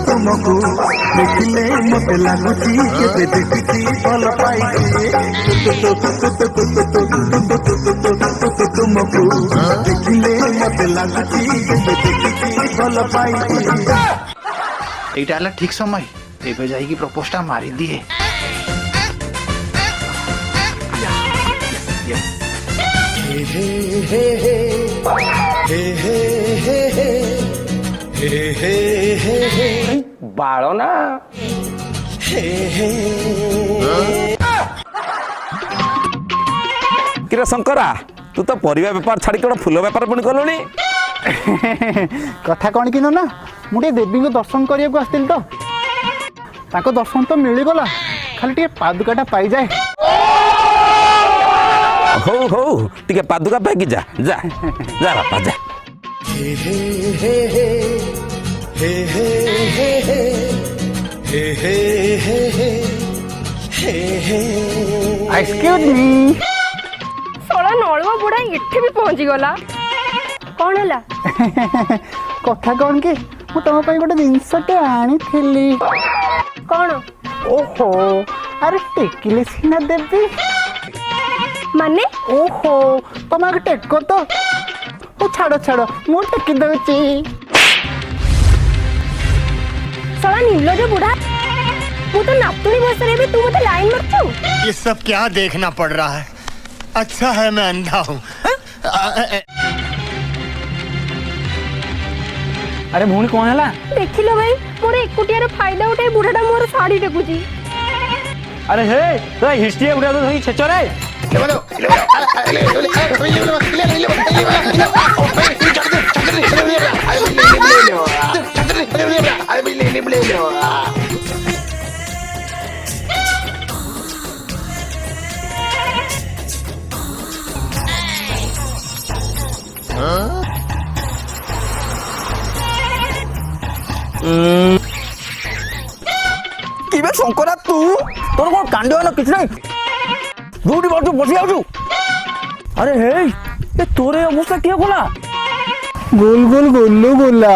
तुमको देखिले मते लागुची केबे देखिची भल पाइछि तुमको देखिले मते लागुची केबे देखिची भल पाइछि। एटा हला ठीक समय एबे जाई की प्रपोजटा मारी दिए। बाळ ना किरे शंकरा तू तो परिवा बेपार छाड़ी कौन फूल बेपार पुणी कलुनी। कथा कौन कि ना मुझे देवी को दर्शन करने को आसती तो ताको दर्शन तो मिलगला खाली टे पादुकाटा पाई जाए। हो हो टिके पादुका पाइकी जा जा जा बापा जा। एक्सक्यूज मी सोला नलुआ बुढ़ा इठे भी पहुंची गला कौन है कथा कौन कि मु तुम गोटे जिनसटे आनी कौन ओहो अरे टेकिले सीना देवी माने ओहो तुम आगे टेको तो ओ छाड़ो छाड़ो मु टेकी दउची। सोला नीलो जो बुढ़ा वो तो नापतुनी बस रे भी तू मते लाइन मारछु। ये सब क्या देखना पड़ रहा है। अच्छा है मैं अंधा हूँ। अरे भूणी कौन है देख लो भाई मोर एकुटियार फायदा उठे बुढ़ाटा मोर साड़ी टेकुची। अरे हे तो हिस्ट्री उड़ा दो ही छेचो रे किबे शंकरा तू तोर कोन कांड होना किछ नहीं दूटी बाजू बसी आजू। अरे हे ये तोरे अवस्था किया बोला गोल गोल गोलू गोला